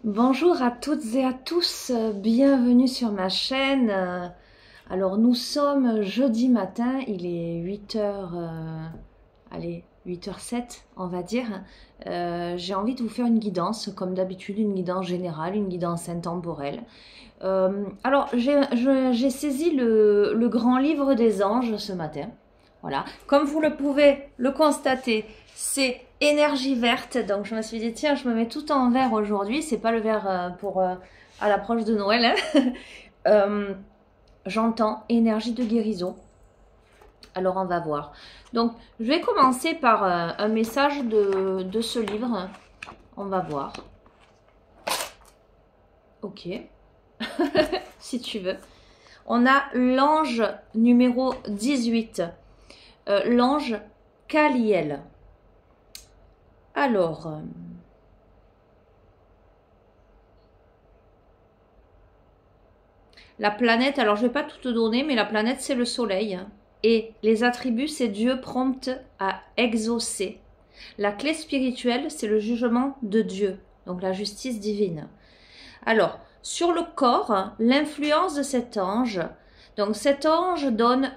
Bonjour à toutes et à tous, bienvenue sur ma chaîne. Alors nous sommes jeudi matin, il est 8h, allez 8h07 on va dire. J'ai envie de vous faire une guidance, comme d'habitude, une guidance générale, une guidance intemporelle. Alors j'ai saisi le grand livre des anges ce matin. Voilà, comme vous le pouvez le constater, c'est énergie verte. Donc je me suis dit tiens, je me mets tout en vert aujourd'hui. C'est pas le vert pour à l'approche de Noël, hein. J'entends énergie de guérison. Alors on va voir. Donc je vais commencer par un message de ce livre. On va voir. Ok. Si tu veux. On a l'ange numéro 18. L'ange Kaliel. Alors, la planète, alors je ne vais pas tout te donner, mais la planète c'est le soleil. Et les attributs, c'est Dieu prompt à exaucer. La clé spirituelle, c'est le jugement de Dieu, donc la justice divine. Alors, sur le corps, l'influence de cet ange. Donc cet ange donne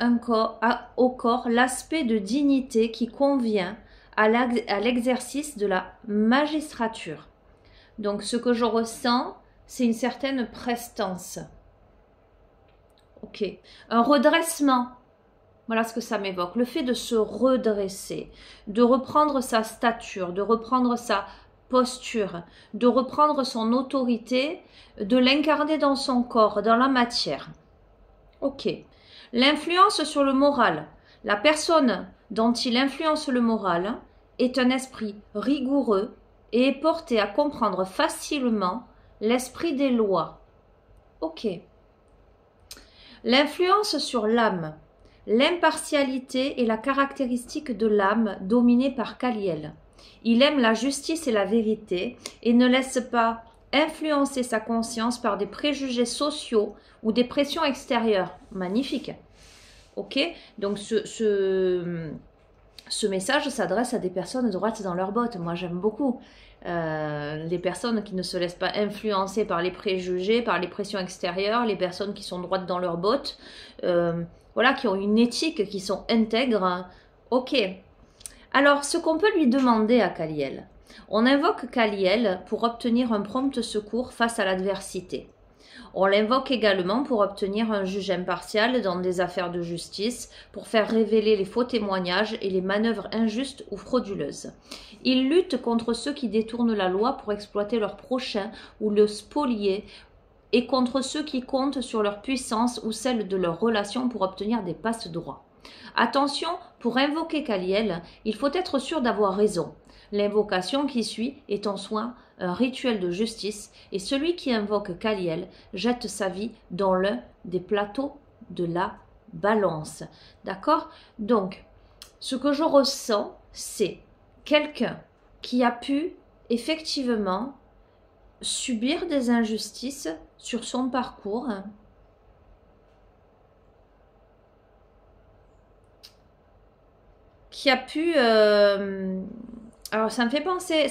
au corps l'aspect de dignité qui convient à l'exercice de la magistrature. Donc ce que je ressens, c'est une certaine prestance. Ok. Un redressement. Voilà ce que ça m'évoque. Le fait de se redresser, de reprendre sa stature, de reprendre sa posture, de reprendre son autorité, de l'incarner dans son corps, dans la matière. Ok. L'influence sur le moral. La personne dont il influence le moral est un esprit rigoureux et est porté à comprendre facilement l'esprit des lois. Ok. L'influence sur l'âme. L'impartialité est la caractéristique de l'âme dominée par Kaliel. Il aime la justice et la vérité et ne laisse pas influencer sa conscience par des préjugés sociaux ou des pressions extérieures. Magnifique. Ok, donc ce message s'adresse à des personnes droites dans leurs bottes. Moi, j'aime beaucoup les personnes qui ne se laissent pas influencer par les préjugés, par les pressions extérieures, les personnes qui sont droites dans leurs bottes, voilà, qui ont une éthique, qui sont intègres. Ok. Alors, ce qu'on peut lui demander à Kaliel. On invoque Kaliel pour obtenir un prompt secours face à l'adversité. On l'invoque également pour obtenir un juge impartial dans des affaires de justice, pour faire révéler les faux témoignages et les manœuvres injustes ou frauduleuses. Il lutte contre ceux qui détournent la loi pour exploiter leur prochain ou le spolier, et contre ceux qui comptent sur leur puissance ou celle de leurs relations pour obtenir des passe-droits. Attention, pour invoquer Kaliel, il faut être sûr d'avoir raison. L'invocation qui suit est en soi un rituel de justice et celui qui invoque Kaliel jette sa vie dans l'un des plateaux de la balance. D'accord? Donc, ce que je ressens, c'est quelqu'un qui a pu effectivement subir des injustices sur son parcours, qui a pu alors ça me fait penser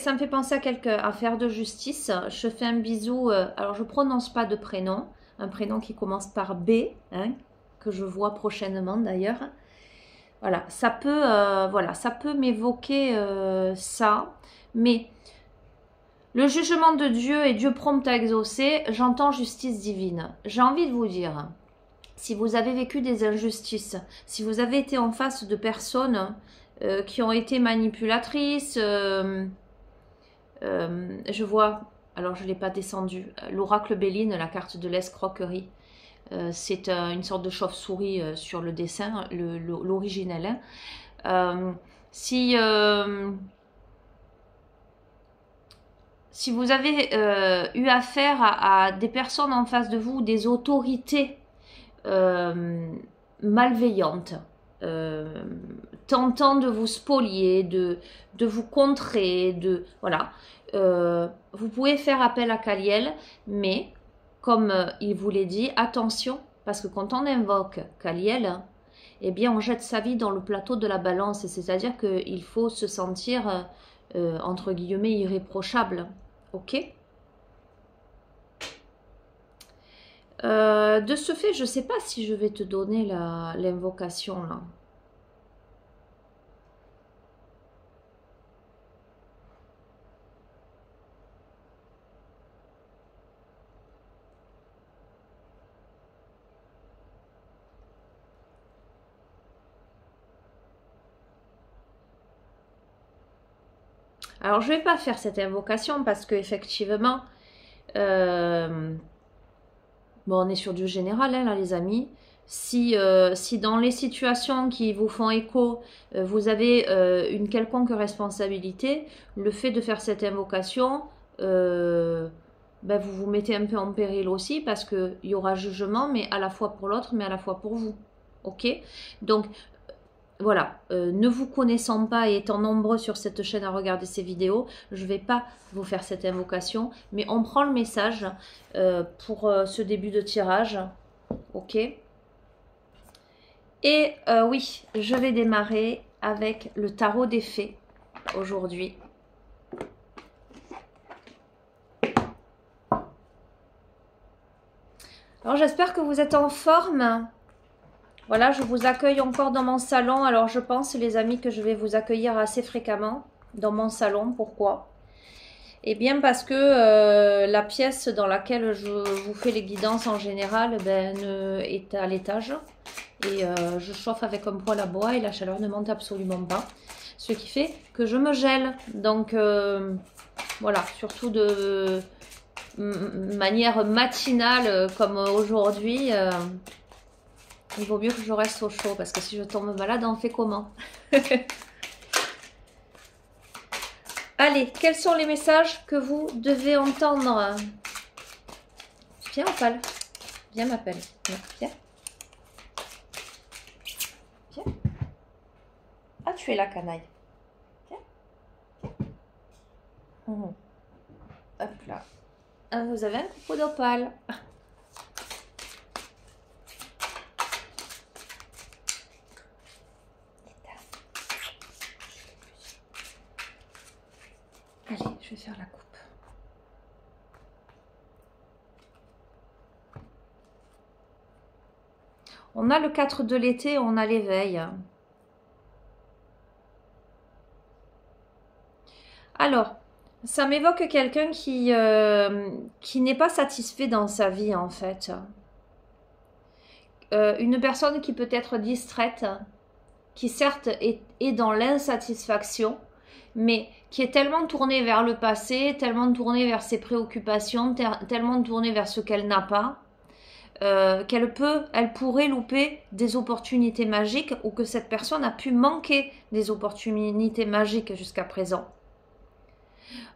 à quelques affaires de justice. Je fais un bisou, alors je prononce pas de prénom, un prénom qui commence par B, hein, que je vois prochainement d'ailleurs. Voilà, ça peut m'évoquer ça, mais le jugement de Dieu et Dieu prompt à exaucer, j'entends justice divine. J'ai envie de vous dire, si vous avez vécu des injustices, si vous avez été en face de personnes qui ont été manipulatrices, je vois, alors je ne l'ai pas descendu, l'oracle Béline, la carte de l'escroquerie. C'est une sorte de chauve-souris sur le dessin, l'originel. Hein. Si vous avez eu affaire à des personnes en face de vous, des autorités malveillantes, tentant de vous spolier, de vous contrer, voilà. Vous pouvez faire appel à Kaliel, mais comme il vous l'a dit, attention, parce que quand on invoque Kaliel, eh bien on jette sa vie dans le plateau de la balance, c'est-à-dire qu'il faut se sentir entre guillemets irréprochable. Ok? De ce fait, je ne sais pas si je vais te donner l'invocation là. Alors, je vais pas faire cette invocation parce que effectivement, bon, on est sur du général, hein, là, les amis. Si dans les situations qui vous font écho, vous avez une quelconque responsabilité, le fait de faire cette invocation, ben, vous vous mettez un peu en péril aussi parce qu'il y aura jugement, mais à la fois pour l'autre, mais à la fois pour vous. Ok? Donc, voilà, ne vous connaissant pas et étant nombreux sur cette chaîne à regarder ces vidéos, je ne vais pas vous faire cette invocation, mais on prend le message pour ce début de tirage, ok? Et oui, je vais démarrer avec le tarot des fées aujourd'hui. Alors j'espère que vous êtes en forme. Voilà, je vous accueille encore dans mon salon. Alors, je pense, les amis, que je vais vous accueillir assez fréquemment dans mon salon. Pourquoi? Eh bien, parce que la pièce dans laquelle je vous fais les guidances en général ben, est à l'étage. Et je chauffe avec un poêle à bois et la chaleur ne monte absolument pas. Ce qui fait que je me gèle. Donc, voilà, surtout de manière matinale comme aujourd'hui. Il vaut mieux que je reste au chaud parce que si je tombe malade, on fait comment? Allez, quels sont les messages que vous devez entendre? Viens, Opale. Viens, m'appelle. Viens. Viens. Ah, tu es là, canaille. Viens. Hop là. Ah, vous avez un coucou d'Opale. Allez, je vais faire la coupe. On a le 4 de l'été, on a l'éveil. Alors, ça m'évoque quelqu'un qui n'est pas satisfait dans sa vie, en fait. Une personne qui peut être distraite, qui certes est dans l'insatisfaction, mais qui est tellement tournée vers le passé, tellement tournée vers ses préoccupations, tellement tournée vers ce qu'elle n'a pas, elle pourrait louper des opportunités magiques ou que cette personne a pu manquer des opportunités magiques jusqu'à présent.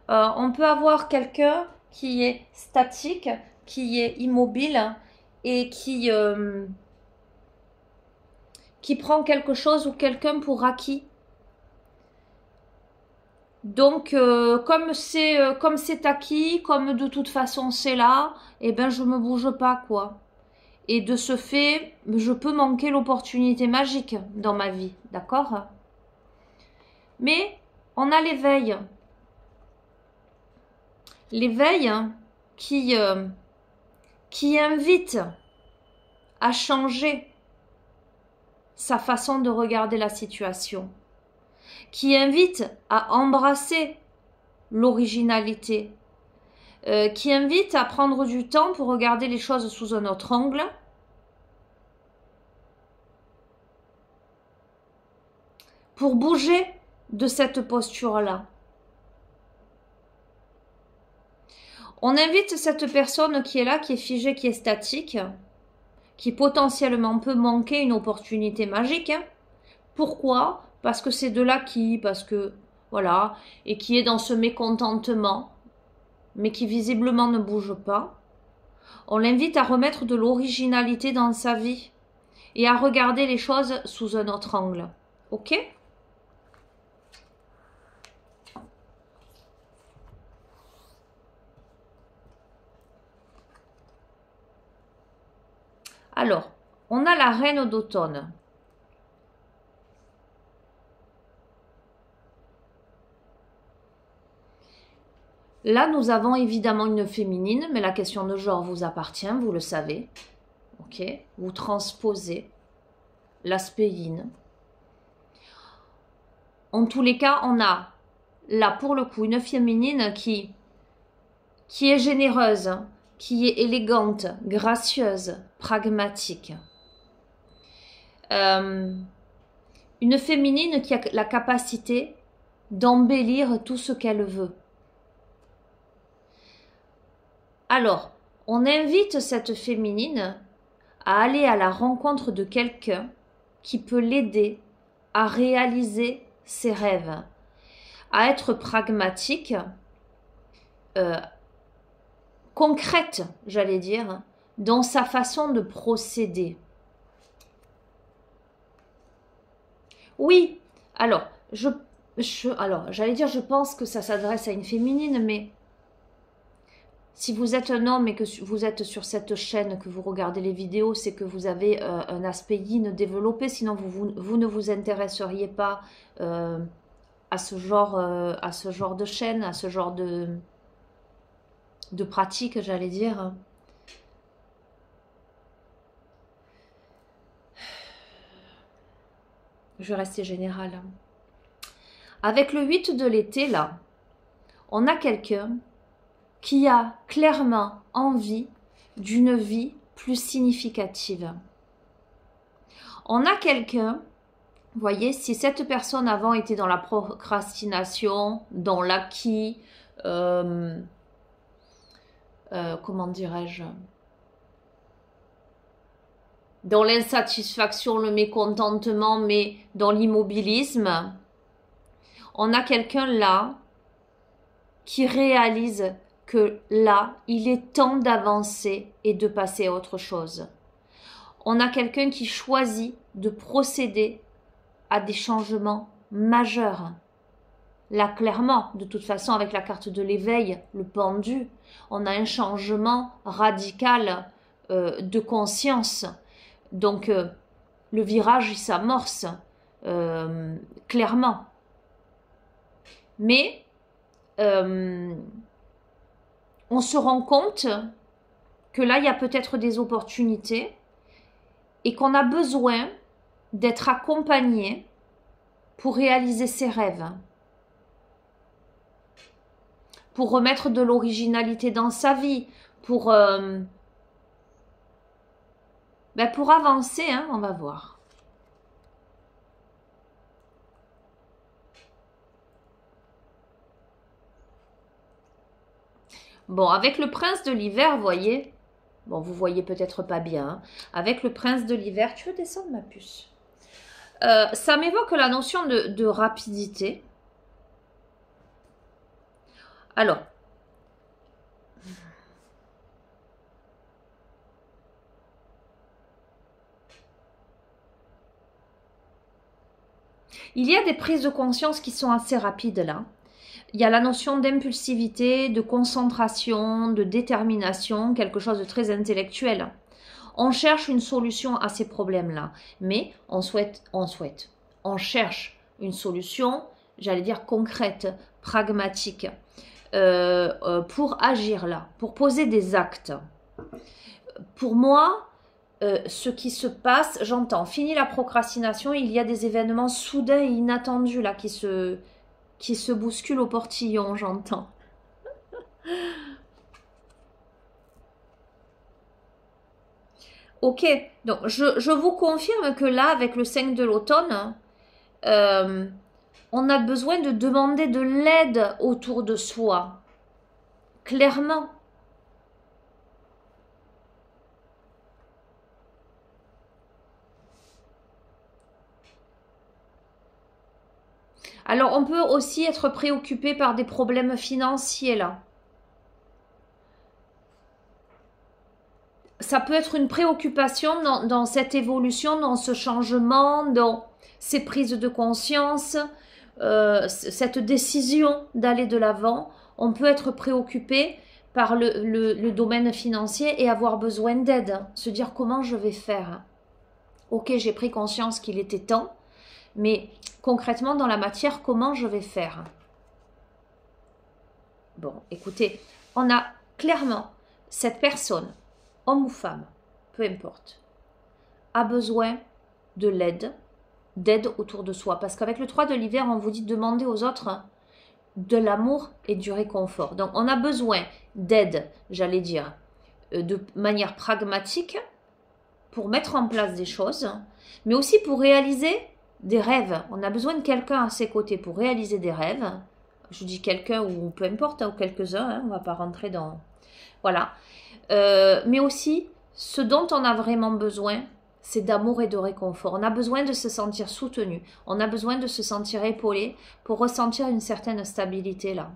On peut avoir quelqu'un qui est statique, qui est immobile et qui prend quelque chose ou quelqu'un pour acquis. Donc, comme c'est acquis, comme de toute façon c'est là, eh ben je me bouge pas, quoi. Et de ce fait, je peux manquer l'opportunité magique dans ma vie, d'accord? Mais on a l'éveil. L'éveil qui invite à changer sa façon de regarder la situation, qui invite à embrasser l'originalité, qui invite à prendre du temps pour regarder les choses sous un autre angle, pour bouger de cette posture-là. On invite cette personne qui est là, qui est figée, qui est statique, qui potentiellement peut manquer une opportunité magique. Pourquoi? Parce que c'est de l'acquis, parce que, voilà, et qui est dans ce mécontentement, mais qui visiblement ne bouge pas. On l'invite à remettre de l'originalité dans sa vie et à regarder les choses sous un autre angle. Ok? Alors, on a la reine d'automne. Là, nous avons évidemment une féminine, mais la question de genre vous appartient, vous le savez. Ok, vous transposez l'aspect yin. En tous les cas, on a là pour le coup une féminine qui est généreuse, qui est élégante, gracieuse, pragmatique. Une féminine qui a la capacité d'embellir tout ce qu'elle veut. Alors, on invite cette féminine à aller à la rencontre de quelqu'un qui peut l'aider à réaliser ses rêves, à être pragmatique, concrète, j'allais dire, dans sa façon de procéder. Oui, alors, j'allais dire, je pense que ça s'adresse à une féminine, mais si vous êtes un homme et que vous êtes sur cette chaîne, que vous regardez les vidéos, c'est que vous avez un aspect yin développé, sinon vous ne vous intéresseriez pas à ce genre de chaîne, à ce genre de pratique, j'allais dire. Je vais rester générale. Avec le 8 de l'été, là, on a quelqu'un qui a clairement envie d'une vie plus significative. On a quelqu'un, vous voyez, si cette personne avant était dans la procrastination, dans l'acquis, comment dirais-je, dans l'insatisfaction, le mécontentement, mais dans l'immobilisme, on a quelqu'un là qui réalise que là, il est temps d'avancer et de passer à autre chose. On a quelqu'un qui choisit de procéder à des changements majeurs. Là, clairement, de toute façon, avec la carte de l'éveil, le pendu, on a un changement radical de conscience. Donc, le virage, il s'amorce, clairement. Mais, on se rend compte que là, il y a peut-être des opportunités et qu'on a besoin d'être accompagné pour réaliser ses rêves, pour remettre de l'originalité dans sa vie, pour avancer, hein, on va voir. Bon, avec le prince de l'hiver, vous voyez, bon, vous voyez peut-être pas bien, hein, avec le prince de l'hiver, tu veux descendre ma puce? Ça m'évoque la notion de rapidité. Alors, il y a des prises de conscience qui sont assez rapides là. Il y a la notion d'impulsivité, de concentration, de détermination, quelque chose de très intellectuel. On cherche une solution à ces problèmes-là, mais on cherche une solution, j'allais dire concrète, pragmatique, pour agir là, pour poser des actes. Pour moi, ce qui se passe, j'entends, fini la procrastination, il y a des événements soudains et inattendus là qui se bousculent au portillon, j'entends. Ok, donc je vous confirme que là, avec le 5 de l'automne, on a besoin de demander de l'aide autour de soi. Clairement. Alors, on peut aussi être préoccupé par des problèmes financiers, là. Ça peut être une préoccupation dans cette évolution, dans ce changement, dans ces prises de conscience, cette décision d'aller de l'avant. On peut être préoccupé par le domaine financier et avoir besoin d'aide. Se dire comment je vais faire. Ok, j'ai pris conscience qu'il était temps, mais concrètement dans la matière, comment je vais faire? Bon, écoutez, on a clairement cette personne, homme ou femme, peu importe, a besoin de d'aide autour de soi. Parce qu'avec le 3 de l'hiver, on vous dit de demander aux autres de l'amour et du réconfort. Donc, on a besoin d'aide, j'allais dire, de manière pragmatique pour mettre en place des choses, mais aussi pour réaliser des rêves. On a besoin de quelqu'un à ses côtés pour réaliser des rêves. Je dis quelqu'un ou peu importe, ou quelques-uns, hein, on ne va pas rentrer dans... Voilà. Mais aussi, ce dont on a vraiment besoin, c'est d'amour et de réconfort. On a besoin de se sentir soutenu. On a besoin de se sentir épaulé pour ressentir une certaine stabilité là.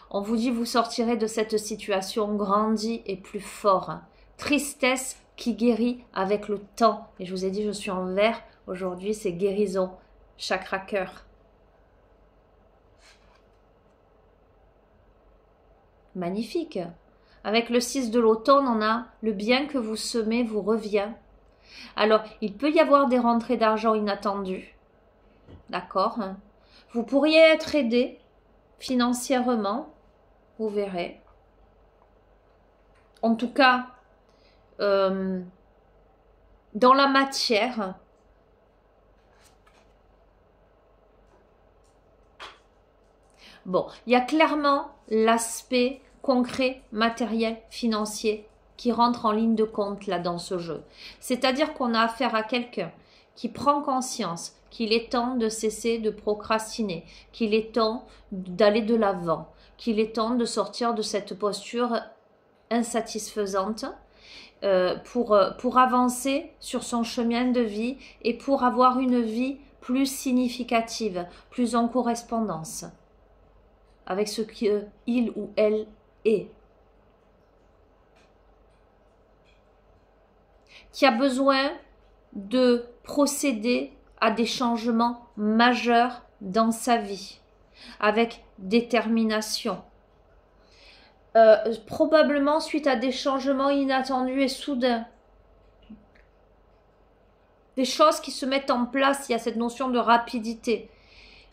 On vous dit, vous sortirez de cette situation grandi et plus fort. Tristesse qui guérit avec le temps. Et je vous ai dit, je suis en vert. Aujourd'hui, c'est guérison. Chakra cœur. Magnifique. Avec le 6 de l'automne, on a le bien que vous semez vous revient. Alors, il peut y avoir des rentrées d'argent inattendues. D'accord. Vous pourriez être aidé financièrement. Vous verrez. En tout cas, dans la matière, bon, il y a clairement l'aspect concret, matériel, financier qui rentre en ligne de compte là dans ce jeu. C'est-à-dire qu'on a affaire à quelqu'un qui prend conscience qu'il est temps de cesser de procrastiner, qu'il est temps d'aller de l'avant, qu'il est temps de sortir de cette posture insatisfaisante pour avancer sur son chemin de vie et pour avoir une vie plus significative, plus en correspondance avec ce qu'il ou elle est. Qui a besoin de procéder à des changements majeurs dans sa vie, avec détermination. Probablement suite à des changements inattendus et soudains. Des choses qui se mettent en place, il y a cette notion de rapidité.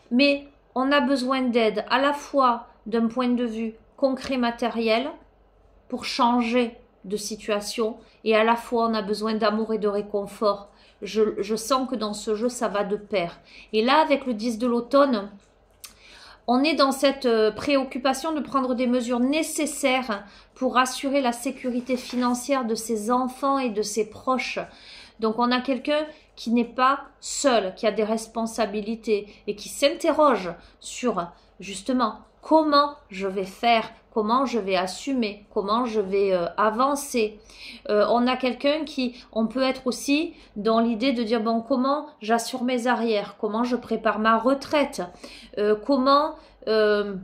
Mais on a besoin d'aide à la fois d'un point de vue concret matériel pour changer de situation et à la fois on a besoin d'amour et de réconfort. Je sens que dans ce jeu ça va de pair. Et là avec le 10 de l'automne, on est dans cette préoccupation de prendre des mesures nécessaires pour assurer la sécurité financière de ses enfants et de ses proches. Donc on a quelqu'un qui n'est pas seul, qui a des responsabilités et qui s'interroge sur justement comment je vais faire, comment je vais assumer, comment je vais avancer. On a quelqu'un on peut être aussi dans l'idée de dire bon, comment j'assure mes arrières, comment je prépare ma retraite, comment je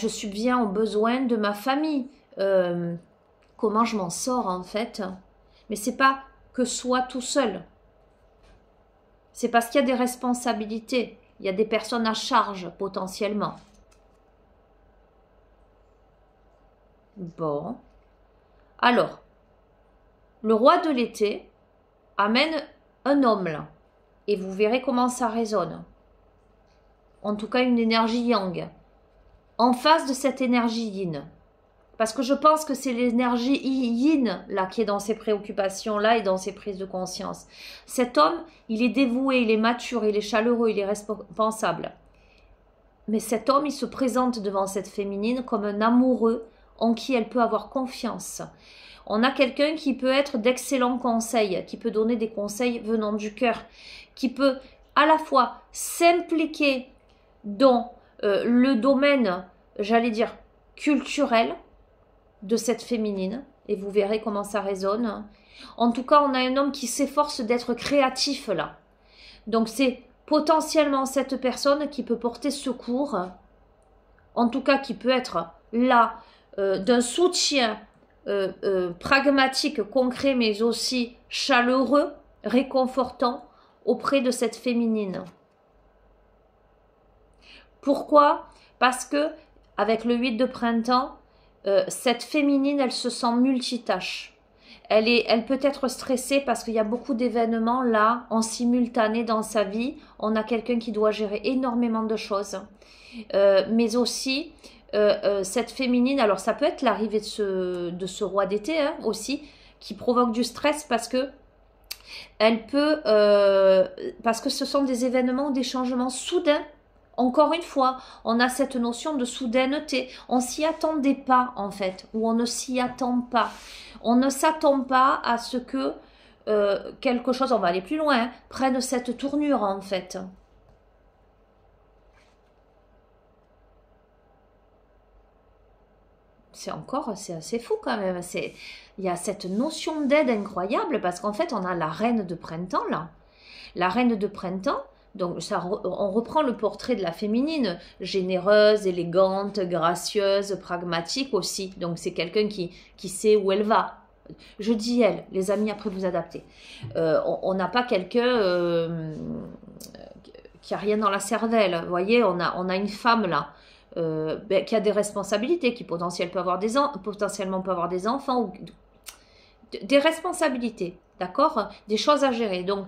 subviens aux besoins de ma famille, comment je m'en sors en fait. Mais c'est pas que soit tout seul. C'est parce qu'il y a des responsabilités, il y a des personnes à charge potentiellement. Bon. Alors, le roi de l'été amène un homme là. Et vous verrez comment ça résonne. En tout cas, une énergie yang. En face de cette énergie yin. Parce que je pense que c'est l'énergie yin là qui est dans ces préoccupations-là et dans ces prises de conscience. Cet homme, il est dévoué, il est mature, il est chaleureux, il est responsable. Mais cet homme, il se présente devant cette féminine comme un amoureux en qui elle peut avoir confiance. On a quelqu'un qui peut être d'excellents conseils, qui peut donner des conseils venant du cœur, qui peut à la fois s'impliquer dans le domaine, j'allais dire, culturel de cette féminine, et vous verrez comment ça résonne. En tout cas, on a un homme qui s'efforce d'être créatif là. Donc c'est potentiellement cette personne qui peut porter secours, en tout cas qui peut être là d'un soutien pragmatique, concret, mais aussi chaleureux, réconfortant auprès de cette féminine. Pourquoi? Parce que avec le 8 de printemps, cette féminine, elle se sent multitâche. Elle peut être stressée parce qu'il y a beaucoup d'événements là, en simultané dans sa vie. On a quelqu'un qui doit gérer énormément de choses. Mais aussi, cette féminine, alors ça peut être l'arrivée de ce roi d'été hein, aussi, qui provoque du stress parce que elle peut, parce que ce sont des événements, des changements soudains. Encore une fois, on a cette notion de soudaineté. On s'y attendait pas en fait, ou on ne s'y attend pas. On ne s'attend pas à ce que quelque chose, on va aller plus loin, hein, prenne cette tournure en fait. C'est assez fou quand même. Il y a cette notion d'aide incroyable parce qu'en fait, on a la reine de printemps là. La reine de printemps, donc on reprend le portrait de la féminine, généreuse, élégante, gracieuse, pragmatique aussi. Donc c'est quelqu'un qui sait où elle va. Je dis elle, les amis, après vous adaptez. On n'a pas quelqu'un qui a rien dans la cervelle. Vous voyez, on a une femme là. Qui a des responsabilités, qui potentiellement peut avoir des enfants, ou des responsabilités, d'accord, des choses à gérer. Donc,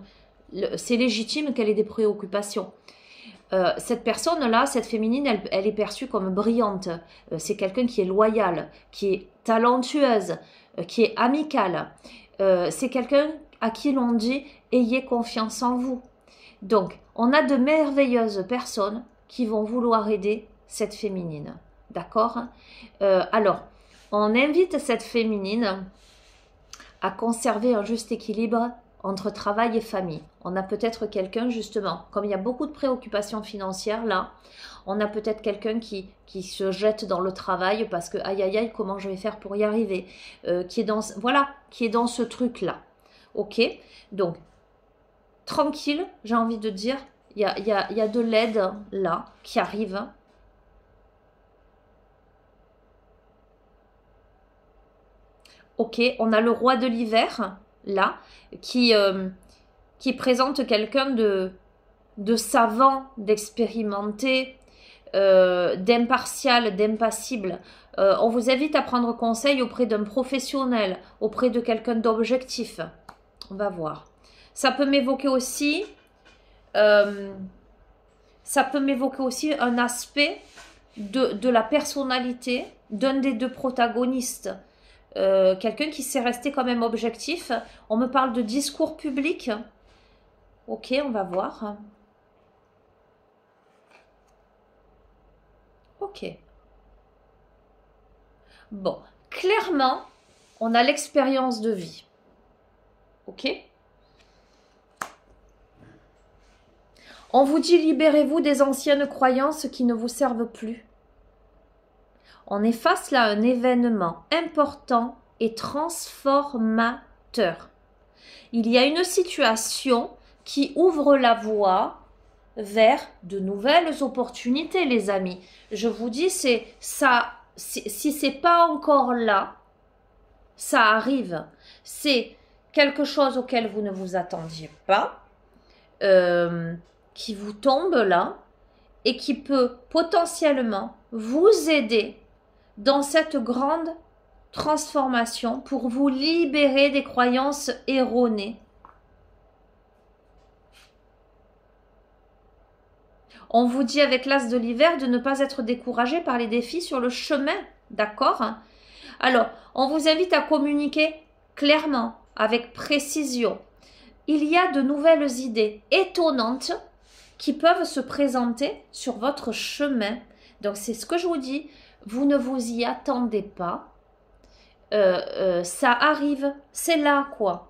c'est légitime qu'elle ait des préoccupations. Cette personne-là, cette féminine, elle est perçue comme brillante. C'est quelqu'un qui est loyal, qui est talentueuse, qui est amicale. C'est quelqu'un à qui l'on dit « ayez confiance en vous ». Donc, on a de merveilleuses personnes qui vont vouloir aider cette féminine, d'accord? Alors, on invite cette féminine à conserver un juste équilibre entre travail et famille. On a peut-être quelqu'un, justement, comme il y a beaucoup de préoccupations financières là, on a peut-être quelqu'un qui se jette dans le travail parce que aïe aïe aïe, comment je vais faire pour y arriver, qui est dans ce truc là, ok? Donc, tranquille, j'ai envie de dire, il y a de l'aide là qui arrive. Ok, on a le roi de l'hiver, là, qui présente quelqu'un de savant, d'expérimenté, d'impartial, d'impassible. On vous invite à prendre conseil auprès d'un professionnel, auprès de quelqu'un d'objectif. On va voir. Ça peut m'évoquer aussi un aspect de la personnalité d'un des deux protagonistes. Quelqu'un qui s'est resté quand même objectif. On me parle de discours public. Ok, on va voir. Ok. Bon, clairement, on a l'expérience de vie. Ok. On vous dit libérez-vous des anciennes croyances qui ne vous servent plus. On est face là à un événement important et transformateur. Il y a une situation qui ouvre la voie vers de nouvelles opportunités, les amis. Je vous dis, c'est ça. Si c'est pas encore là, ça arrive. C'est quelque chose auquel vous ne vous attendiez pas, qui vous tombe là et qui peut potentiellement vous aider dans cette grande transformation pour vous libérer des croyances erronées. On vous dit avec l'as de l'hiver de ne pas être découragé par les défis sur le chemin, d'accord? Alors, on vous invite à communiquer clairement, avec précision. Il y a de nouvelles idées étonnantes qui peuvent se présenter sur votre chemin. Donc, c'est ce que je vous dis. Vous ne vous y attendez pas. Ça arrive, c'est là quoi.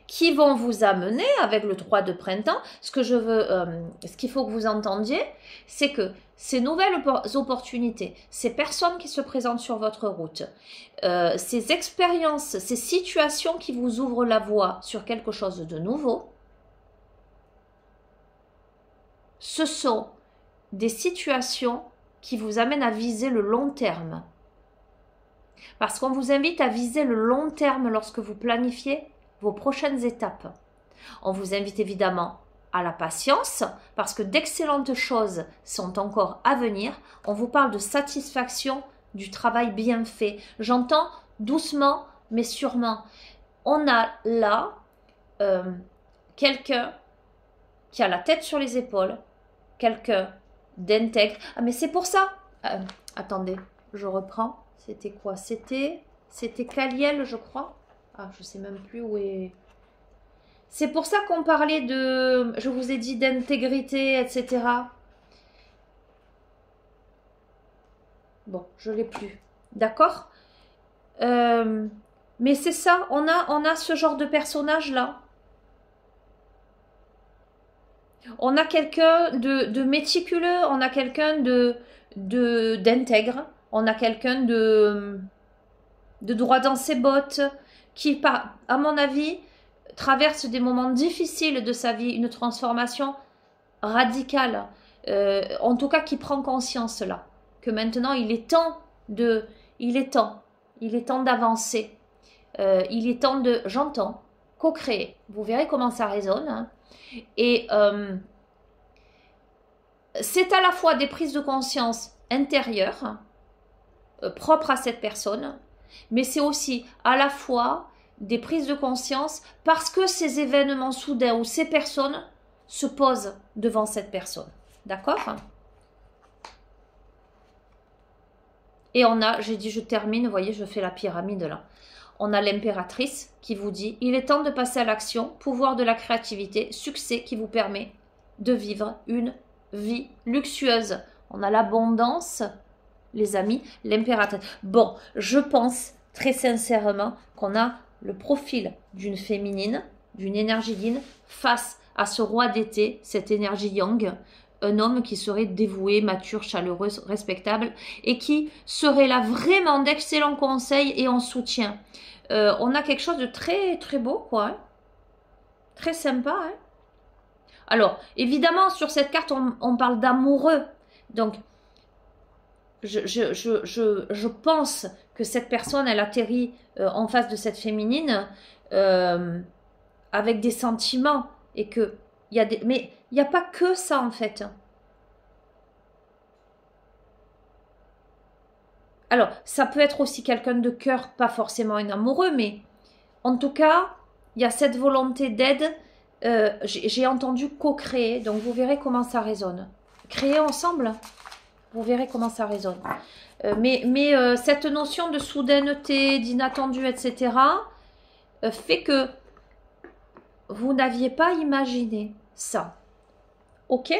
Qui vont vous amener avec le 3 de printemps. Ce qu'il faut que vous entendiez, c'est que ces nouvelles opportunités, ces personnes qui se présentent sur votre route, ces expériences, ces situations qui vous ouvrent la voie sur quelque chose de nouveau, ce sont des situations qui vous amènent à viser le long terme. Parce qu'on vous invite à viser le long terme lorsque vous planifiez vos prochaines étapes. On vous invite évidemment à la patience parce que d'excellentes choses sont encore à venir. On vous parle de satisfaction du travail bien fait. J'entends doucement, mais sûrement. On a là quelqu'un qui a la tête sur les épaules, quelqu'un d'intègre. Ah, mais c'est pour ça. Attendez, je reprends. C'était quoi? C'était Kaliel, je crois. Ah, je sais même plus où est... C'est pour ça qu'on parlait de... Je vous ai dit d'intégrité, etc. Bon, je l'ai plus. D'accord? Mais c'est ça, on a ce genre de personnage-là. On a quelqu'un de méticuleux, on a quelqu'un d'intègre, on a quelqu'un de droit dans ses bottes, qui, à mon avis, traverse des moments difficiles de sa vie, une transformation radicale, en tout cas qui prend conscience là, que maintenant il est temps d'avancer, il est temps de, j'entends, co-créer. Vous verrez comment ça résonne, hein. Et c'est à la fois des prises de conscience intérieures, propres à cette personne, mais c'est aussi à la fois des prises de conscience parce que ces événements soudains ou ces personnes se posent devant cette personne. D'accord? Et on a, j'ai dit je termine, vous voyez, je fais la pyramide là. On a l'impératrice qui vous dit « Il est temps de passer à l'action, pouvoir de la créativité, succès qui vous permet de vivre une vie luxueuse. » On a l'abondance, les amis, l'impératrice. Bon, je pense très sincèrement qu'on a le profil d'une féminine, d'une énergie yin, face à ce roi d'été, cette énergie yang, un homme qui serait dévoué, mature, chaleureux, respectable et qui serait là vraiment d'excellents conseils et en soutien. On a quelque chose de très très beau, quoi, hein. Très sympa, hein. Alors, évidemment, sur cette carte, on parle d'amoureux. Donc, je pense que cette personne, elle atterrit en face de cette féminine avec des sentiments et que il y a des... Mais il n'y a pas que ça, en fait. Alors, ça peut être aussi quelqu'un de cœur, pas forcément un amoureux, mais en tout cas, il y a cette volonté d'aide. J'ai entendu co-créer, donc vous verrez comment ça résonne. Créer ensemble, vous verrez comment ça résonne. Mais cette notion de soudaineté, d'inattendu, etc., fait que vous n'aviez pas imaginé ça. Ok?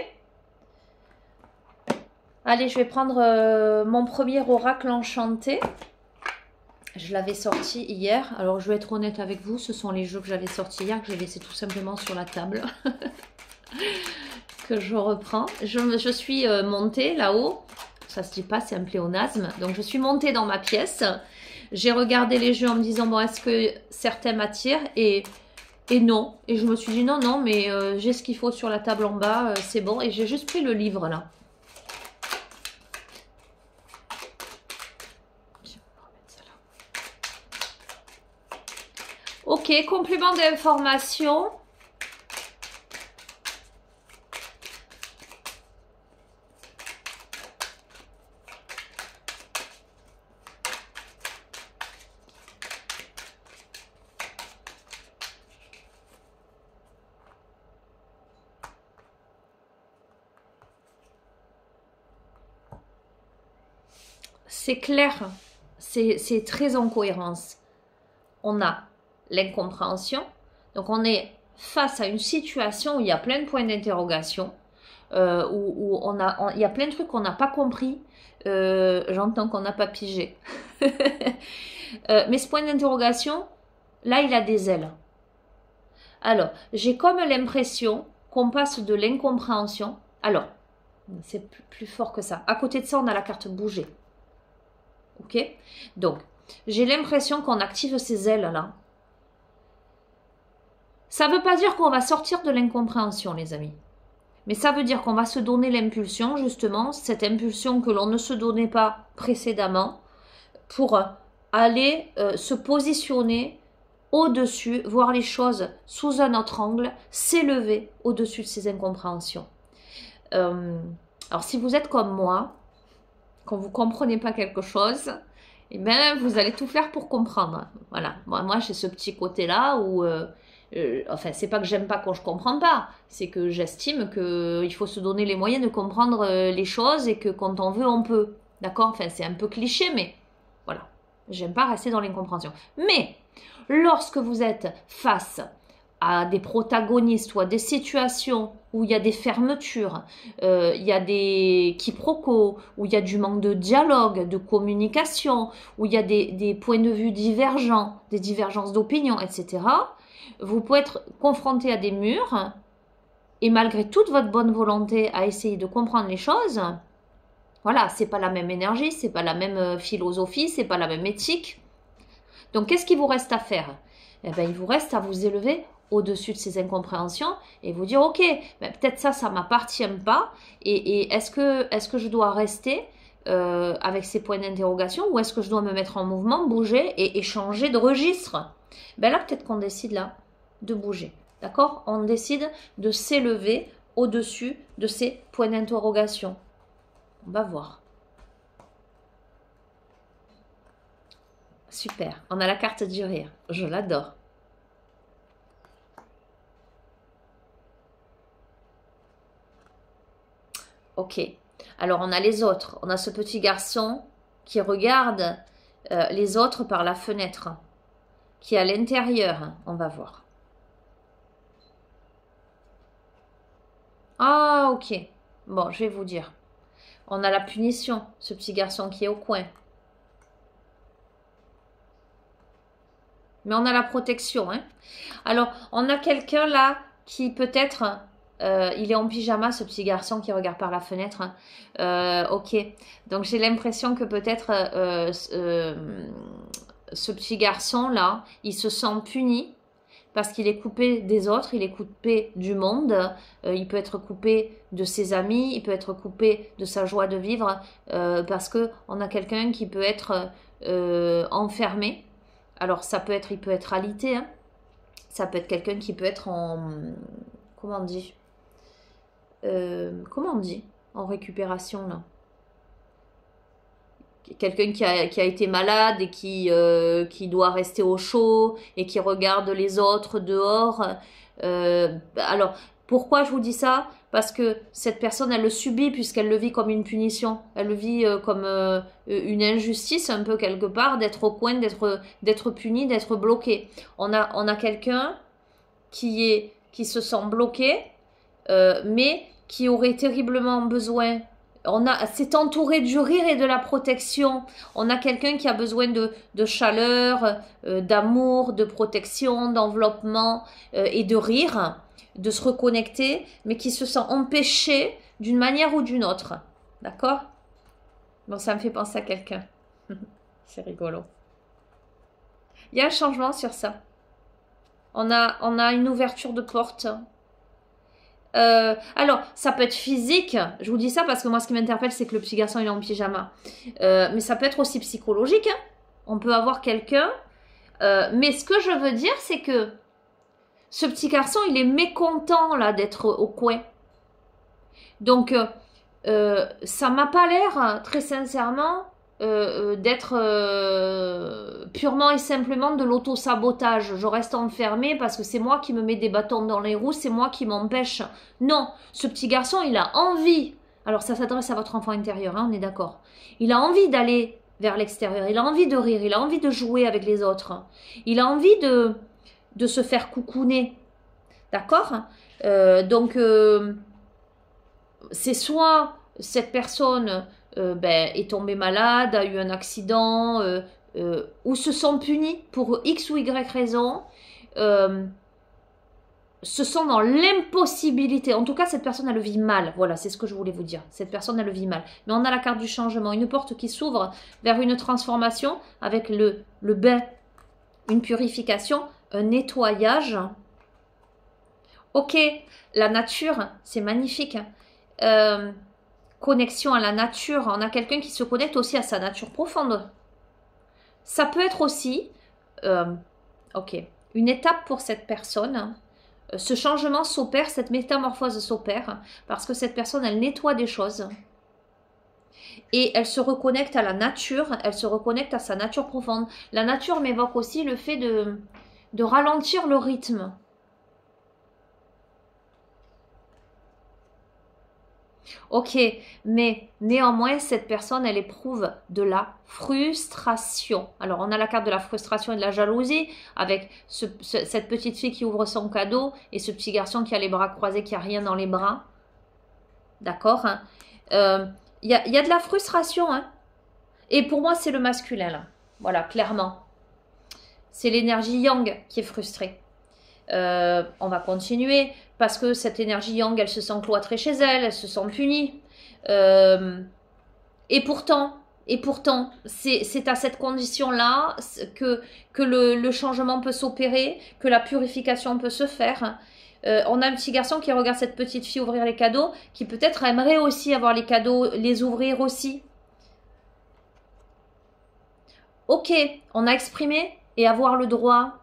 Allez, je vais prendre mon premier oracle enchanté. Je l'avais sorti hier. Alors, je vais être honnête avec vous. Ce sont les jeux que j'avais sortis hier, que j'ai laissé tout simplement sur la table. Que je reprends. Je suis montée là-haut. Ça se dit pas, c'est un pléonasme. Donc, je suis montée dans ma pièce. J'ai regardé les jeux en me disant, bon, est-ce que certains m'attirent? Et non. Et je me suis dit, non, non, mais j'ai ce qu'il faut sur la table en bas. C'est bon. Et j'ai juste pris le livre, là. Ok, complément d'information. C'est clair, c'est très en cohérence. On a l'incompréhension. Donc, on est face à une situation où il y a plein de points d'interrogation, où il y a plein de trucs qu'on n'a pas compris. J'entends qu'on n'a pas pigé. Mais ce point d'interrogation, là, il a des ailes. Alors, j'ai comme l'impression qu'on passe de l'incompréhension. Alors, c'est plus fort que ça. À côté de ça, on a la carte bouger. Ok? Donc, j'ai l'impression qu'on active ces ailes-là. Ça ne veut pas dire qu'on va sortir de l'incompréhension, les amis. Mais ça veut dire qu'on va se donner l'impulsion, justement, cette impulsion que l'on ne se donnait pas précédemment, pour aller se positionner au-dessus, voir les choses sous un autre angle, s'élever au-dessus de ces incompréhensions. Alors, si vous êtes comme moi, quand vous ne comprenez pas quelque chose, eh ben, vous allez tout faire pour comprendre. Voilà. Moi j'ai ce petit côté-là où, enfin, c'est pas que j'aime pas quand je comprends pas, c'est que j'estime qu'il faut se donner les moyens de comprendre les choses et que quand on veut, on peut. D'accord? Enfin, c'est un peu cliché, mais voilà. J'aime pas rester dans l'incompréhension. Mais, lorsque vous êtes face à des protagonistes ou à des situations où il y a des fermetures, il y a des quiproquos, où il y a du manque de dialogue, de communication, où il y a des points de vue divergents, des divergences d'opinion, etc., vous pouvez être confronté à des murs et malgré toute votre bonne volonté à essayer de comprendre les choses, voilà, c'est pas la même énergie, c'est pas la même philosophie, c'est pas la même éthique. Donc, qu'est-ce qu'il vous reste à faire? Eh bien, il vous reste à vous élever au-dessus de ces incompréhensions et vous dire, ok, ben, peut-être ça m'appartient pas. Et est-ce que je dois rester avec ces points d'interrogation ou est-ce que je dois me mettre en mouvement, bouger et changer de registre? Ben là, peut-être qu'on décide là de bouger. D'accord? On décide de s'élever au-dessus de ces points d'interrogation. On va voir. Super. On a la carte du rire. Je l'adore. Ok. Alors, on a les autres. On a ce petit garçon qui regarde les autres par la fenêtre, qui est à l'intérieur. On va voir. Ah, ok. Bon, je vais vous dire. On a la punition, ce petit garçon qui est au coin. Mais on a la protection. Hein. Alors, on a quelqu'un là qui peut-être... il est en pyjama, ce petit garçon qui regarde par la fenêtre. Ok. Donc, j'ai l'impression que peut-être ce petit garçon-là, il se sent puni parce qu'il est coupé des autres, il est coupé du monde, il peut être coupé de ses amis, il peut être coupé de sa joie de vivre parce qu'on a quelqu'un qui peut être enfermé. Alors, il peut être alité, hein. Ça peut être quelqu'un qui peut être en... Comment on dit en récupération, là? Quelqu'un qui a été malade et qui doit rester au chaud et qui regarde les autres dehors. Alors, pourquoi je vous dis ça? Parce que cette personne, elle le subit puisqu'elle le vit comme une punition. Elle le vit comme une injustice un peu quelque part, d'être au coin, d'être puni, d'être bloqué. On a quelqu'un qui se sent bloqué, mais qui aurait terriblement besoin. C'est entouré du rire et de la protection. On a quelqu'un qui a besoin de chaleur, d'amour, de protection, d'enveloppement et de rire, de se reconnecter, mais qui se sent empêché d'une manière ou d'une autre. D'accord? Bon, ça me fait penser à quelqu'un. C'est rigolo. Il y a un changement sur ça. On a une ouverture de porte. Alors, ça peut être physique. Je vous dis ça parce que moi, ce qui m'interpelle, c'est que le petit garçon, il est en pyjama. Mais ça peut être aussi psychologique. Hein. On peut avoir quelqu'un. Mais ce que je veux dire, c'est que ce petit garçon, il est mécontent là d'être au coin. Donc, ça m'a pas l'air, très sincèrement, d'être purement et simplement de l'auto-sabotage. Je reste enfermée parce que c'est moi qui me mets des bâtons dans les roues, c'est moi qui m'empêche. Non, ce petit garçon, il a envie. Alors ça s'adresse à votre enfant intérieur, hein, on est d'accord. Il a envie d'aller vers l'extérieur, il a envie de rire, il a envie de jouer avec les autres. Il a envie de se faire coucouner. D'accord? Donc, c'est soit cette personne... est tombé malade, a eu un accident, ou se sent punis pour X ou Y raison, se sont dans l'impossibilité. En tout cas, cette personne, elle le vit mal. Voilà, c'est ce que je voulais vous dire. Cette personne, elle le vit mal. Mais on a la carte du changement, une porte qui s'ouvre vers une transformation avec le bain, une purification, un nettoyage. Ok, la nature, c'est magnifique. Connexion à la nature, on a quelqu'un qui se connecte aussi à sa nature profonde. Ça peut être aussi une étape pour cette personne. Ce changement s'opère, cette métamorphose s'opère parce que cette personne, elle nettoie des choses. Et elle se reconnecte à la nature, elle se reconnecte à sa nature profonde. La nature m'évoque aussi le fait de ralentir le rythme. Ok, mais néanmoins, cette personne, elle éprouve de la frustration. Alors, on a la carte de la frustration et de la jalousie, avec cette petite fille qui ouvre son cadeau, et ce petit garçon qui a les bras croisés, qui a rien dans les bras. D'accord, hein. Y a de la frustration, hein. Et pour moi, c'est le masculin, là. Voilà, clairement. C'est l'énergie yang qui est frustrée. On va continuer parce que cette énergie yang, elle se sent cloîtrée chez elle, elle se sent punie. Et pourtant, c'est à cette condition-là que le changement peut s'opérer, que la purification peut se faire. On a un petit garçon qui regarde cette petite fille ouvrir les cadeaux, qui peut-être aimerait aussi avoir les cadeaux, les ouvrir aussi. Ok, on a exprimé et avoir le droit.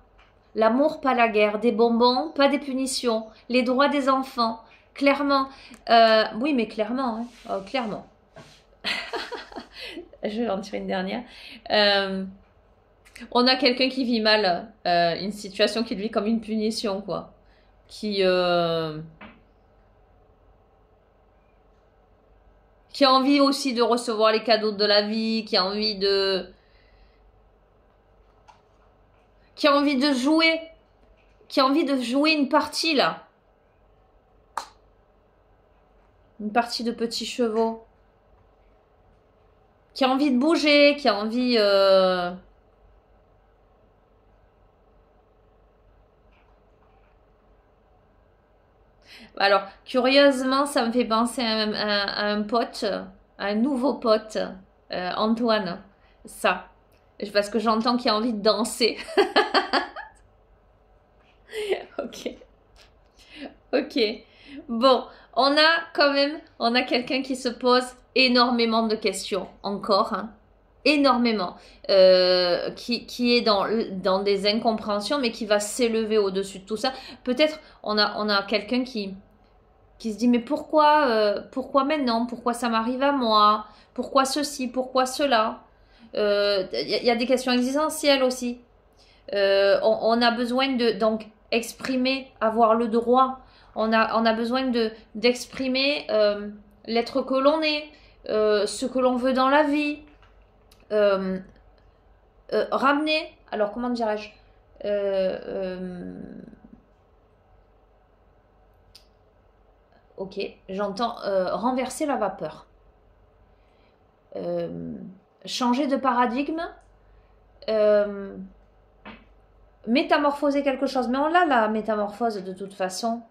L'amour, pas la guerre. Des bonbons, pas des punitions. Les droits des enfants. Clairement. Oui, mais clairement. Hein. Oh, clairement. Je vais en tirer une dernière. On a quelqu'un qui vit mal. Une situation qui vit comme une punition, quoi. Qui a envie aussi de recevoir les cadeaux de la vie. Qui a envie de jouer. Qui a envie de jouer une partie, là. Une partie de petits chevaux. Qui a envie de bouger, qui a envie... Alors, curieusement, ça me fait penser à un pote, à un nouveau pote, Antoine. Ça. Parce que j'entends qu'il a envie de danser. Ok. Ok. Bon, on a quelqu'un qui se pose énormément de questions, encore, hein. Énormément, qui est dans des incompréhensions, mais qui va s'élever au-dessus de tout ça. Peut-être on a quelqu'un qui se dit mais pourquoi maintenant, pourquoi ça m'arrive à moi, pourquoi ceci, pourquoi cela. Y a des questions existentielles aussi. On a besoin de donc exprimer, avoir le droit. On a besoin d'exprimer l'être que l'on est, ce que l'on veut dans la vie. Ramener, alors comment dirais-je, ok, j'entends renverser la vapeur, changer de paradigme, métamorphoser quelque chose, mais on l'a la métamorphose de toute façon.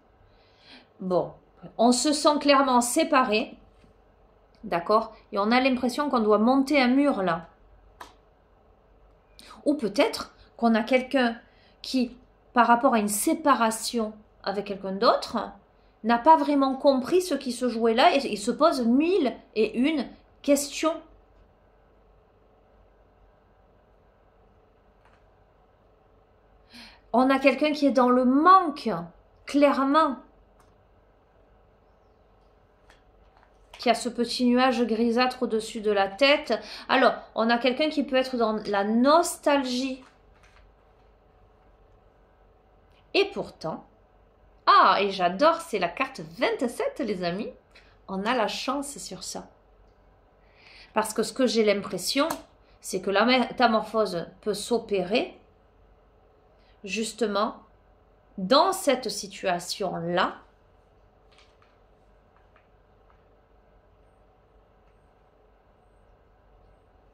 Bon, on se sent clairement séparés, d'accord, et on a l'impression qu'on doit monter un mur là. Ou peut-être qu'on a quelqu'un qui, par rapport à une séparation avec quelqu'un d'autre, n'a pas vraiment compris ce qui se jouait là et il se pose 1001 questions. On a quelqu'un qui est dans le manque, clairement. Qui a ce petit nuage grisâtre au-dessus de la tête. Alors, on a quelqu'un qui peut être dans la nostalgie. Et pourtant, et j'adore, c'est la carte 27, les amis. On a la chance sur ça. Parce que ce que j'ai l'impression, c'est que la métamorphose peut s'opérer justement dans cette situation-là.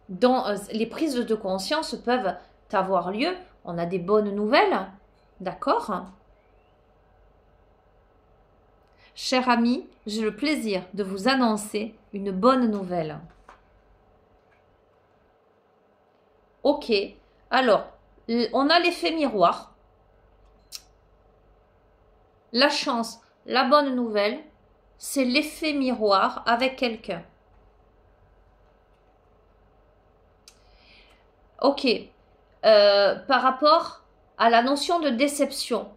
Dont les prises de conscience peuvent avoir lieu. On a des bonnes nouvelles, d'accord? Chers amis, j'ai le plaisir de vous annoncer une bonne nouvelle. Ok, alors, on a l'effet miroir. La chance, la bonne nouvelle, c'est l'effet miroir avec quelqu'un. Ok, par rapport à la notion de déception,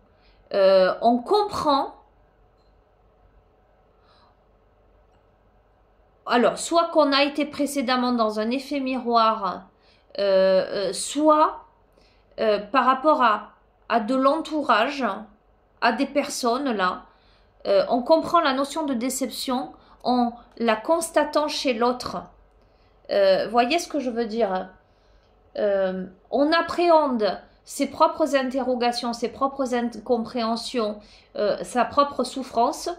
on comprend alors, soit qu'on a été précédemment dans un effet miroir, soit par rapport à de l'entourage, à des personnes là, on comprend la notion de déception en la constatant chez l'autre. Voyez ce que je veux dire? On appréhende ses propres interrogations, ses propres incompréhensions, sa propre souffrance,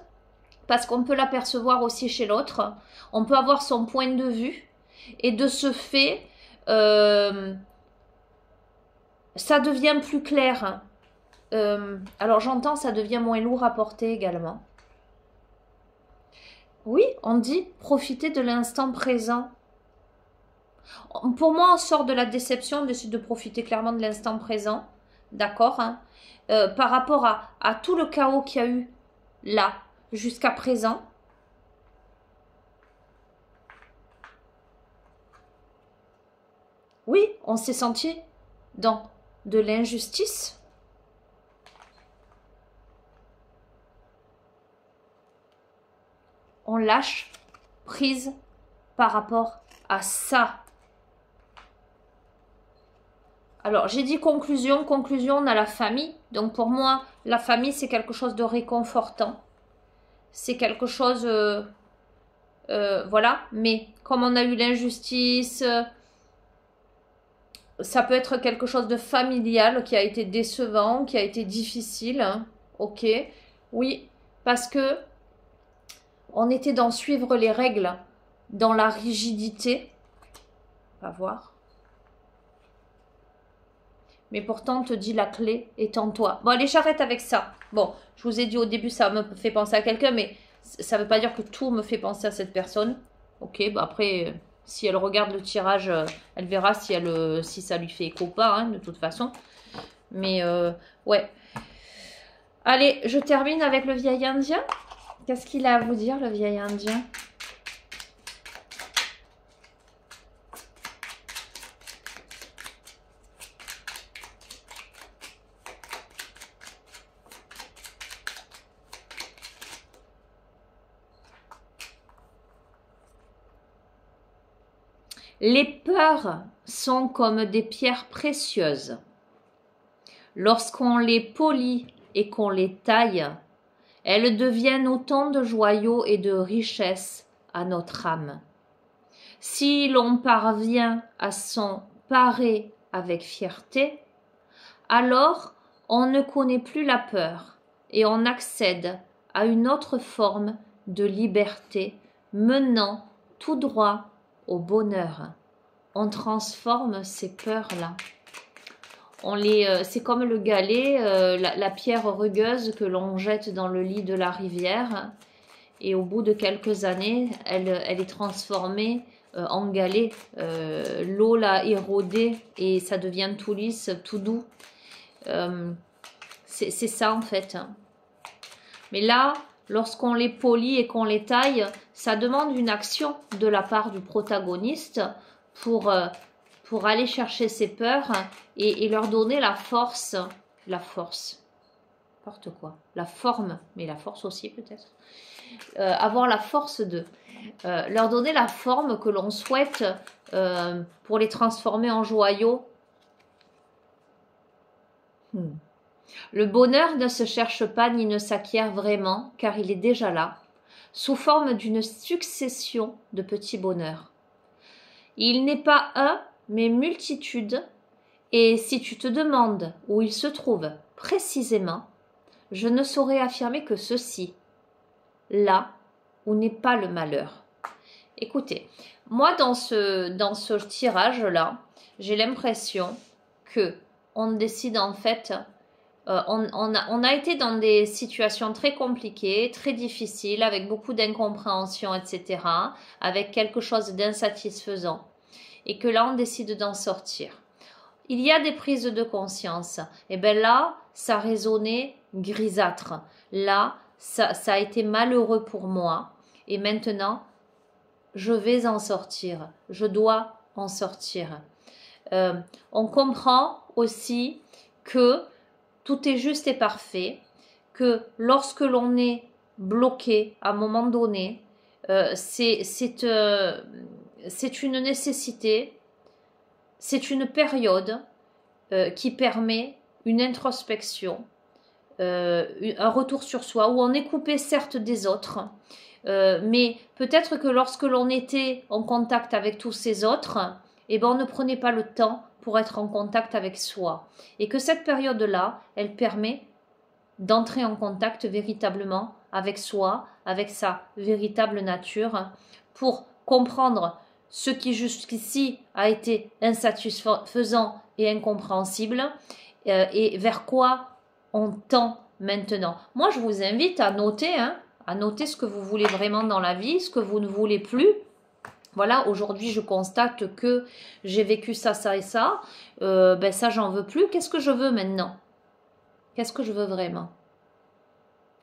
parce qu'on peut l'apercevoir aussi chez l'autre. On peut avoir son point de vue, et de ce fait, ça devient plus clair. Alors j'entends, ça devient moins lourd à porter également. Oui, on dit profiter de l'instant présent. Pour moi, on sort de la déception, on décide de profiter clairement de l'instant présent. D'accord, hein, par rapport à tout le chaos qu'il y a eu là, jusqu'à présent. Oui, on s'est senti dans de l'injustice. On lâche prise par rapport à ça. Alors, j'ai dit conclusion. Conclusion, on a la famille. Donc, pour moi, la famille, c'est quelque chose de réconfortant. C'est quelque chose... voilà. Mais comme on a eu l'injustice, ça peut être quelque chose de familial qui a été décevant, qui a été difficile. Hein. Ok. Oui, parce que on était dans suivre les règles, dans la rigidité. On va voir. Mais pourtant, on te dit la clé est en toi. Bon, allez, j'arrête avec ça. Bon, je vous ai dit au début, ça me fait penser à quelqu'un, mais ça ne veut pas dire que tout me fait penser à cette personne. Ok, bah après, si elle regarde le tirage, elle verra si ça lui fait écho ou pas, hein, de toute façon. Mais, ouais. Allez, je termine avec le vieil indien. Qu'est-ce qu'il a à vous dire, le vieil indien ? Les peurs sont comme des pierres précieuses. Lorsqu'on les polit et qu'on les taille, elles deviennent autant de joyaux et de richesses à notre âme. Si l'on parvient à s'en parer avec fierté, alors on ne connaît plus la peur et on accède à une autre forme de liberté menant tout droit au bonheur. On transforme ces peurs-là. C'est comme le galet, la pierre rugueuse que l'on jette dans le lit de la rivière. Et au bout de quelques années, elle est transformée en galet. L'eau l'a érodée et ça devient tout lisse, tout doux. C'est ça en fait. Mais là, lorsqu'on les polit et qu'on les taille, ça demande une action de la part du protagoniste pour aller chercher ses peurs et leur donner la force, n'importe quoi, la forme, mais la force aussi peut-être, avoir la force de leur donner la forme que l'on souhaite pour les transformer en joyaux. Le bonheur ne se cherche pas ni ne s'acquiert vraiment, car il est déjà là, sous forme d'une succession de petits bonheurs. Il n'est pas un, mais multitude, et si tu te demandes où il se trouve précisément, je ne saurais affirmer que ceci, là où n'est pas le malheur. Écoutez, moi dans ce tirage-là, j'ai l'impression que on décide en fait... on a été dans des situations très compliquées, très difficiles, avec beaucoup d'incompréhension, etc., avec quelque chose d'insatisfaisant, et que là, on décide d'en sortir. Il y a des prises de conscience. Et bien là, ça résonnait grisâtre. Là, ça a été malheureux pour moi. Et maintenant, je vais en sortir. Je dois en sortir. On comprend aussi que tout est juste et parfait, que lorsque l'on est bloqué à un moment donné, c'est une nécessité, c'est une période qui permet une introspection, un retour sur soi, où on est coupé certes des autres, mais peut-être que lorsque l'on était en contact avec tous ces autres, eh ben on ne prenait pas le temps pour être en contact avec soi. Et que cette période-là, elle permet d'entrer en contact véritablement avec soi, avec sa véritable nature, pour comprendre ce qui jusqu'ici a été insatisfaisant et incompréhensible, et vers quoi on tend maintenant. Moi, je vous invite à noter, à noter ce que vous voulez vraiment dans la vie, ce que vous ne voulez plus. Voilà, aujourd'hui, je constate que j'ai vécu ça, ça et ça. Ben ça, j'en veux plus. Qu'est-ce que je veux maintenant? Qu'est-ce que je veux vraiment?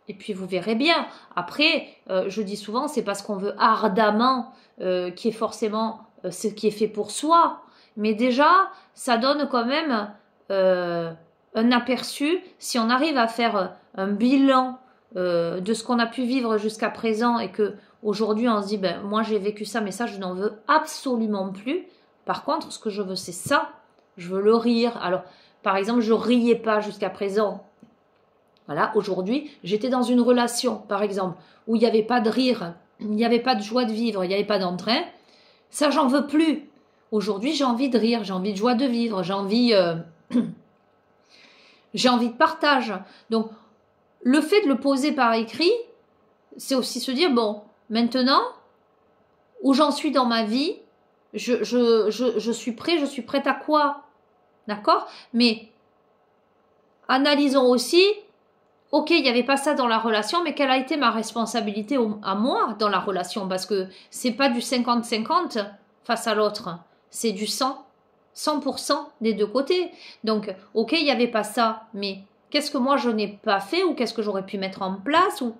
Et puis, vous verrez bien. Après, je dis souvent, c'est parce qu'on veut ardemment qui est forcément ce qui est fait pour soi. Mais déjà, ça donne quand même un aperçu. Si on arrive à faire un bilan de ce qu'on a pu vivre jusqu'à présent et que aujourd'hui on se dit, ben moi j'ai vécu ça, mais ça je n'en veux absolument plus. Par contre, ce que je veux, c'est ça. Je veux le rire. Alors, par exemple, je riais pas jusqu'à présent. Voilà, aujourd'hui, j'étais dans une relation, par exemple, où il n'y avait pas de rire, il n'y avait pas de joie de vivre, il n'y avait pas d'entrain. Ça, j'en veux plus. Aujourd'hui, j'ai envie de rire, j'ai envie de joie de vivre, j'ai envie de partage. Donc, le fait de le poser par écrit, c'est aussi se dire, bon, maintenant, où j'en suis dans ma vie, je suis prête à quoi? D'accord? Mais analysons aussi, ok, il n'y avait pas ça dans la relation, mais quelle a été ma responsabilité à moi dans la relation? Parce que c'est pas du 50-50 face à l'autre, c'est du 100% des deux côtés. Donc, ok, il n'y avait pas ça, mais qu'est-ce que moi je n'ai pas fait ou qu'est-ce que j'aurais pu mettre en place ou...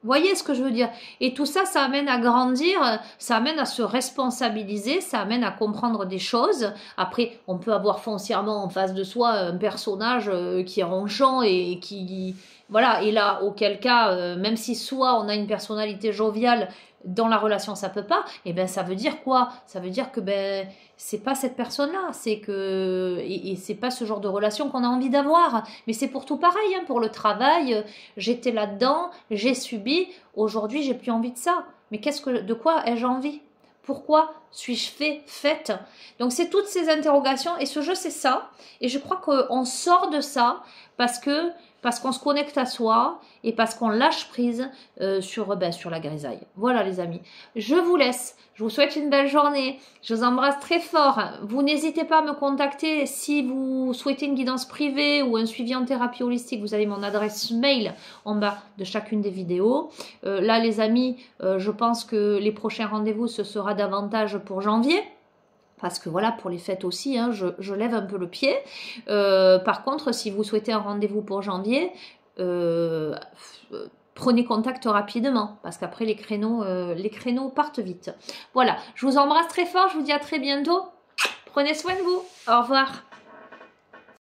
Voyez ce que je veux dire? Et tout ça, ça amène à grandir, ça amène à se responsabiliser, ça amène à comprendre des choses. Après, on peut avoir foncièrement en face de soi un personnage qui est ronchon et qui... Voilà, et là, auquel cas, même si soit on a une personnalité joviale, dans la relation ça peut pas, et ben ça veut dire quoi? Ça veut dire que ben c'est pas cette personne-là, c'est que et c'est pas ce genre de relation qu'on a envie d'avoir. Mais c'est pour tout pareil, pour le travail, j'étais là-dedans, j'ai subi, aujourd'hui j'ai plus envie de ça. Mais de quoi ai-je envie? Pourquoi suis-je faite? Donc c'est toutes ces interrogations et ce jeu c'est ça. Et je crois qu'on sort de ça parce qu'on se connecte à soi et parce qu'on lâche prise sur la grisaille. Voilà les amis, je vous laisse, je vous souhaite une belle journée, je vous embrasse très fort. Vous n'hésitez pas à me contacter si vous souhaitez une guidance privée ou un suivi en thérapie holistique. Vous avez mon adresse mail en bas de chacune des vidéos. Là les amis, je pense que les prochains rendez-vous ce sera davantage pour janvier. Parce que voilà, pour les fêtes aussi, je lève un peu le pied. Par contre, si vous souhaitez un rendez-vous pour janvier, prenez contact rapidement. Parce qu'après, les créneaux partent vite. Voilà, je vous embrasse très fort. Je vous dis à très bientôt. Prenez soin de vous. Au revoir.